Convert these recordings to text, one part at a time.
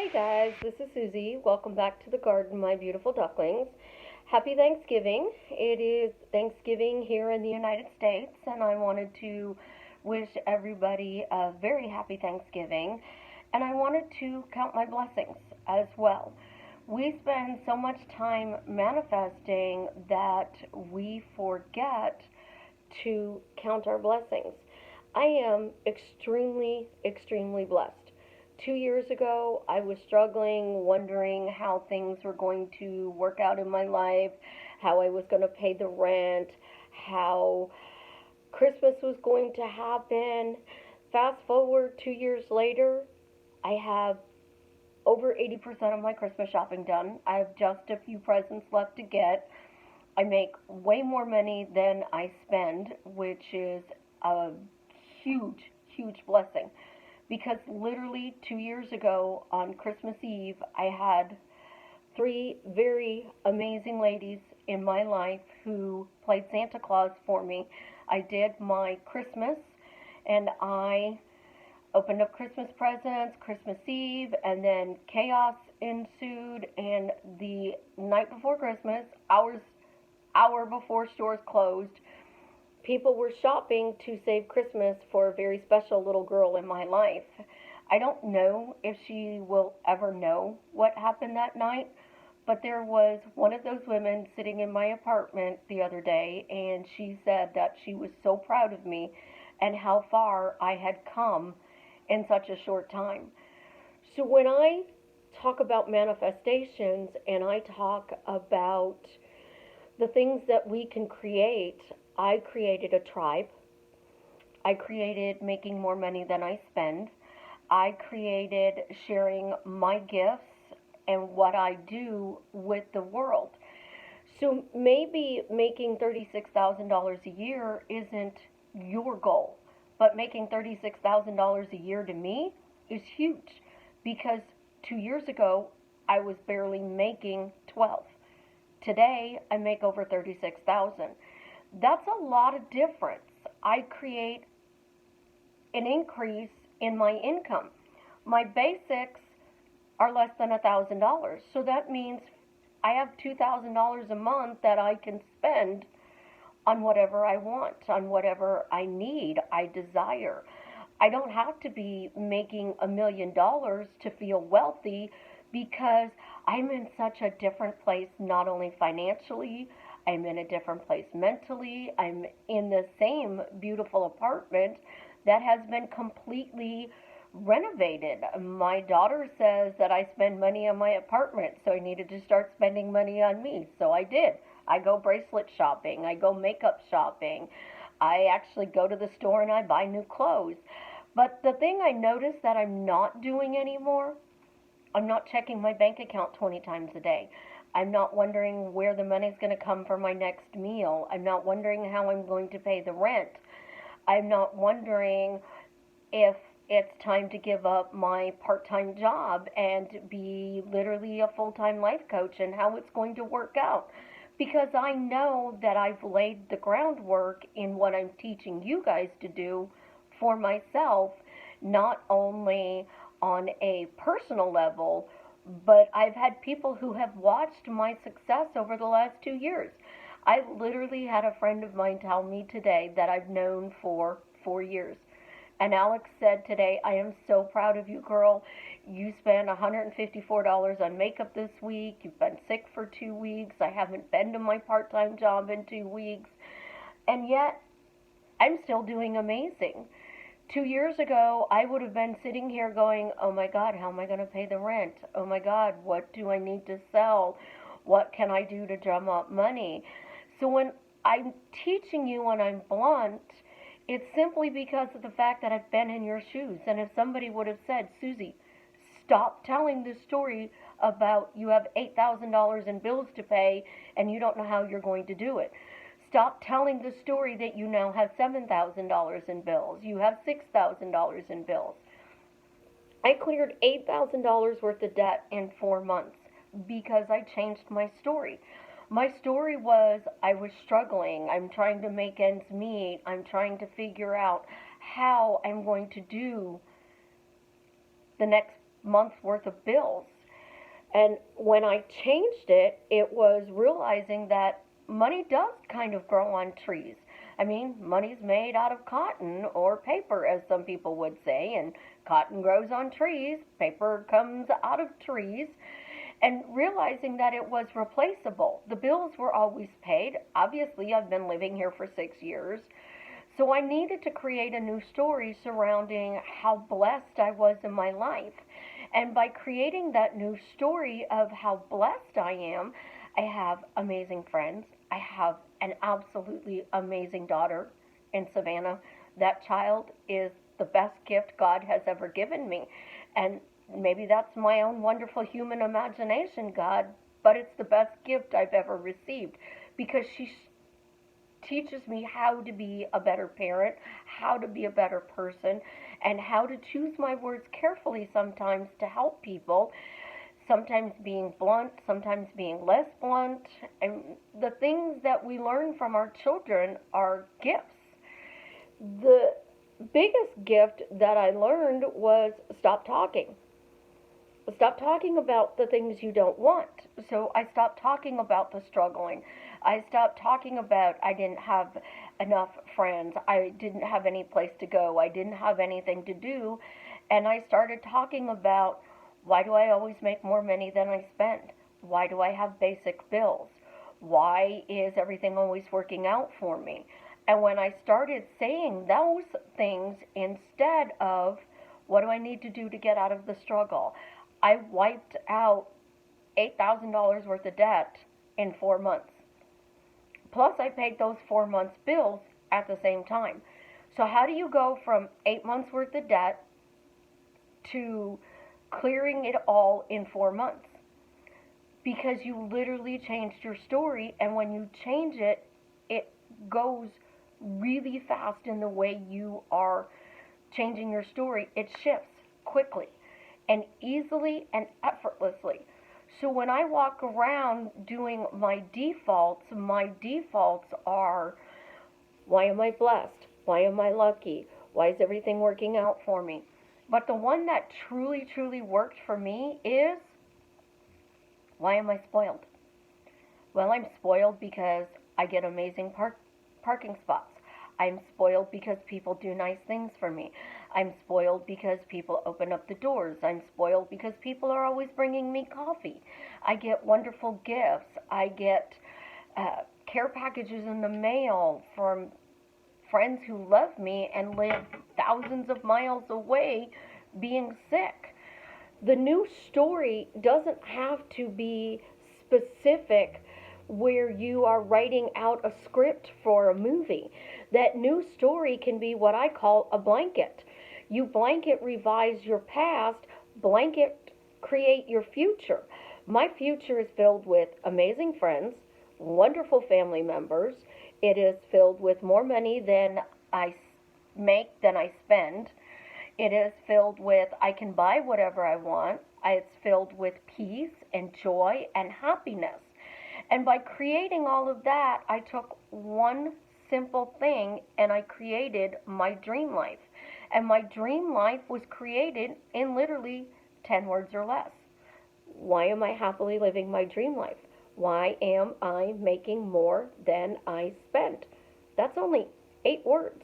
Hi guys, this is Susie. Welcome back to the garden, my beautiful ducklings. Happy Thanksgiving. It is Thanksgiving here in the United States, and I wanted to wish everybody a very happy Thanksgiving. And I wanted to count my blessings as well. We spend so much time manifesting that we forget to count our blessings. I am extremely blessed. 2 years ago, I was struggling, wondering how things were going to work out in my life, how I was going to pay the rent, how Christmas was going to happen. Fast forward 2 years later, I have over 80% of my Christmas shopping done. I have just a few presents left to get. I make way more money than I spend, which is a huge blessing. Because literally 2 years ago on Christmas Eve, I had three very amazing ladies in my life who played Santa Claus for me. I did my Christmas, and I opened up Christmas presents Christmas Eve, and then chaos ensued. And the night before Christmas, hour before stores closed, people were shopping to save Christmas for a very special little girl in my life. I don't know if she will ever know what happened that night, but there was one of those women sitting in my apartment the other day, and she said that she was so proud of me and how far I had come in such a short time. So when I talk about manifestations and I talk about the things that we can create, I created a tribe. I created making more money than I spend. I created sharing my gifts and what I do with the world. So maybe making $36,000 a year isn't your goal, but making $36,000 a year to me is huge, because 2 years ago I was barely making 12. Today I make over 36,000. That's a lot of difference. I create an increase in my income. My basics are less than $1,000. So that means I have $2,000 a month that I can spend on whatever I want, on whatever I need, I desire. I don't have to be making $1 million to feel wealthy, because I'm in such a different place, not only financially, I'm in a different place mentally. I'm in the same beautiful apartment that has been completely renovated. My daughter says that I spend money on my apartment, so I needed to start spending money on me. So I did. I go bracelet shopping. I go makeup shopping. I actually go to the store and I buy new clothes. But the thing I noticed that I'm not doing anymore, I'm not checking my bank account 20 times a day. I'm not wondering where the money's going to come for my next meal. I'm not wondering how I'm going to pay the rent. I'm not wondering if it's time to give up my part-time job and be literally a full-time life coach, and how it's going to work out. Because I know that I've laid the groundwork in what I'm teaching you guys to do for myself, not only on a personal level, but I've had people who have watched my success over the last 2 years. I literally had a friend of mine tell me today that I've known for 4 years. And Alex said today, I am so proud of you, girl. You spent $154 on makeup this week. You've been sick for 2 weeks. I haven't been to my part-time job in 2 weeks. And yet, I'm still doing amazing. 2 years ago, I would have been sitting here going, oh my God, how am I going to pay the rent? Oh my God, what do I need to sell? What can I do to drum up money? So when I'm teaching you and I'm blunt, it's simply because of the fact that I've been in your shoes. And if somebody would have said, Susie, stop telling this story about you have $8,000 in bills to pay and you don't know how you're going to do it. Stop telling the story that you now have $7,000 in bills. You have $6,000 in bills. I cleared $8,000 worth of debt in 4 months because I changed my story. My story was I was struggling. I'm trying to make ends meet. I'm trying to figure out how I'm going to do the next month's worth of bills. And when I changed it, it was realizing that money does kind of grow on trees. I mean, money's made out of cotton or paper, as some people would say, and cotton grows on trees, paper comes out of trees, and realizing that it was replaceable. The bills were always paid. Obviously, I've been living here for 6 years. So I needed to create a new story surrounding how blessed I was in my life. And by creating that new story of how blessed I am, I have amazing friends. I have an absolutely amazing daughter in Savannah. That child is the best gift God has ever given me. And maybe that's my own wonderful human imagination, God, but it's the best gift I've ever received because she teaches me how to be a better parent, how to be a better person, and how to choose my words carefully sometimes to help people, sometimes being blunt, sometimes being less blunt. And the things that we learn from our children are gifts. The biggest gift that I learned was stop talking. Stop talking about the things you don't want. So I stopped talking about the struggling. I stopped talking about I didn't have enough friends. I didn't have any place to go. I didn't have anything to do. And I started talking about why do I always make more money than I spend? Why do I have basic bills? Why is everything always working out for me? And when I started saying those things instead of what do I need to do to get out of the struggle, I wiped out $8,000 worth of debt in 4 months. Plus, I paid those 4 months' bills at the same time. So how do you go from 8 months' worth of debt to clearing it all in 4 months? Because you literally changed your story, and when you change it, it goes really fast in the way you are changing your story. It shifts quickly and easily and effortlessly. So when I walk around doing my defaults are, why am I blessed? Why am I lucky? Why is everything working out for me? But the one that truly, truly worked for me is, why am I spoiled? Well, I'm spoiled because I get amazing parking spots. I'm spoiled because people do nice things for me. I'm spoiled because people open up the doors. I'm spoiled because people are always bringing me coffee. I get wonderful gifts. I get care packages in the mail from friends who love me and live thousands of miles away being sick. The new story doesn't have to be specific where you are writing out a script for a movie. That new story can be what I call a blanket. You blanket revise your past, blanket create your future. My future is filled with amazing friends, wonderful family members. It is filled with more money than I make than I spend. It is filled with I can buy whatever I want. It's filled with peace and joy and happiness. And by creating all of that, I took one simple thing and I created my dream life. And my dream life was created in literally 10 words or less. Why am I happily living my dream life? Why am I making more than I spent? That's only 8 words.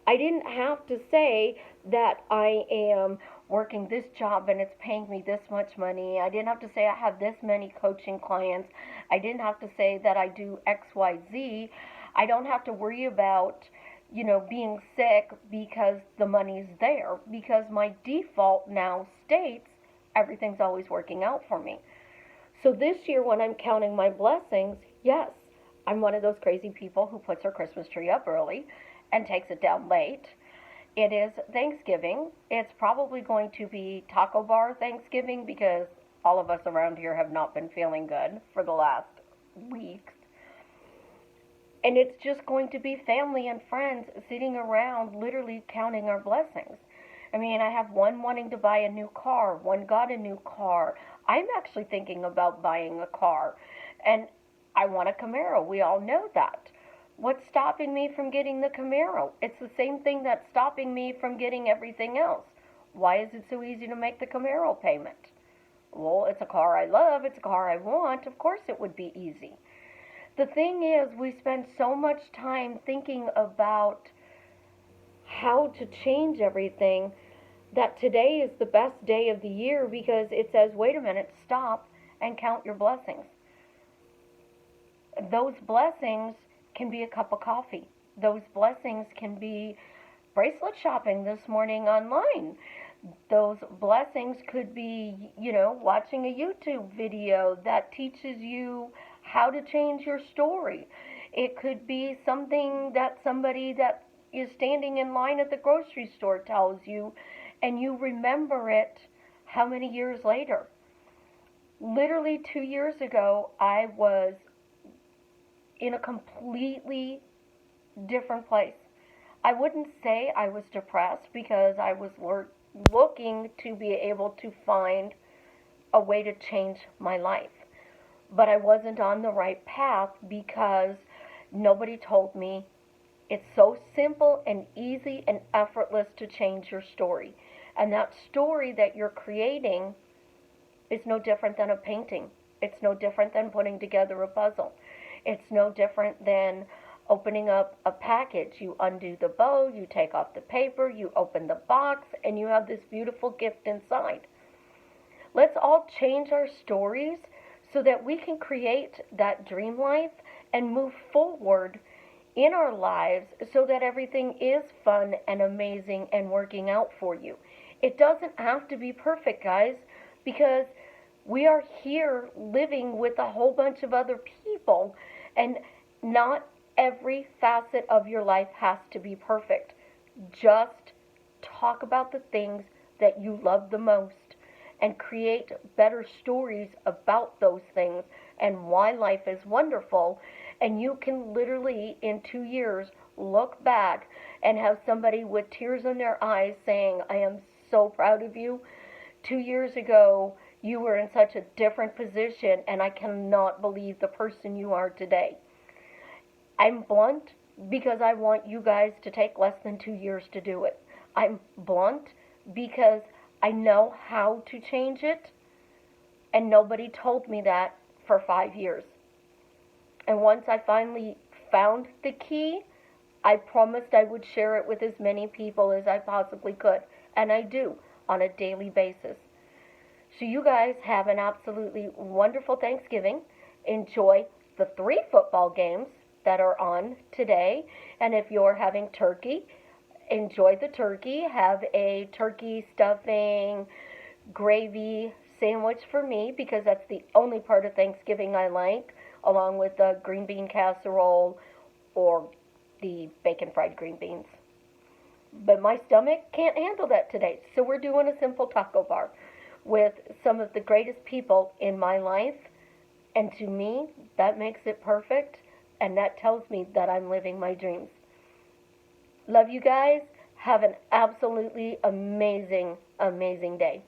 I didn't have to say that I am working this job and it's paying me this much money. I didn't have to say I have this many coaching clients. I didn't have to say that I do XYZ. I don't have to worry about, being sick because the money's there, because my default now states everything's always working out for me. So this year when I'm counting my blessings, yes, I'm one of those crazy people who puts her Christmas tree up early and takes it down late. It is Thanksgiving. It's probably going to be taco bar Thanksgiving because all of us around here have not been feeling good for the last weeks. And it's just going to be family and friends sitting around literally counting our blessings. I mean, I have one wanting to buy a new car, one got a new car. I'm actually thinking about buying a car, and I want a Camaro. We all know that. What's stopping me from getting the Camaro? It's the same thing that's stopping me from getting everything else. Why is it so easy to make the Camaro payment? Well, it's a car I love, it's a car I want, of course it would be easy. The thing is, we spend so much time thinking about how to change everything that today is the best day of the year because it says, wait a minute, stop and count your blessings. Those blessings can be a cup of coffee. Those blessings can be bracelet shopping this morning online. Those blessings could be, watching a YouTube video that teaches you how to change your story. It could be something that somebody that is standing in line at the grocery store tells you, and you remember it how many years later. Literally 2 years ago, I was in a completely different place. I wouldn't say I was depressed because I was looking to be able to find a way to change my life. But I wasn't on the right path because nobody told me it's so simple and easy and effortless to change your story. And that story that you're creating is no different than a painting. It's no different than putting together a puzzle. It's no different than opening up a package. You undo the bow, you take off the paper, you open the box, and you have this beautiful gift inside. Let's all change our stories so that we can create that dream life and move forward in our lives so that everything is fun and amazing and working out for you. It doesn't have to be perfect, guys, because we are here living with a whole bunch of other people, and not every facet of your life has to be perfect. Just talk about the things that you love the most and create better stories about those things and why life is wonderful. And you can literally, in 2 years, look back and have somebody with tears in their eyes saying, I am so proud of you. 2 years ago, you were in such a different position, and I cannot believe the person you are today. I'm blunt because I want you guys to take less than 2 years to do it. I'm blunt because I know how to change it, and nobody told me that for 5 years. And once I finally found the key, I promised I would share it with as many people as I possibly could, and I do on a daily basis. So you guys have an absolutely wonderful Thanksgiving. Enjoy the 3 football games that are on today. And if you're having turkey, enjoy the turkey. Have a turkey stuffing gravy sandwich for me because that's the only part of Thanksgiving I like, along with the green bean casserole or the bacon fried green beans. But my stomach can't handle that today, so we're doing a simple taco bar with some of the greatest people in my life, and to me, that makes it perfect, and that tells me that I'm living my dreams. Love you guys. Have an absolutely amazing, amazing day.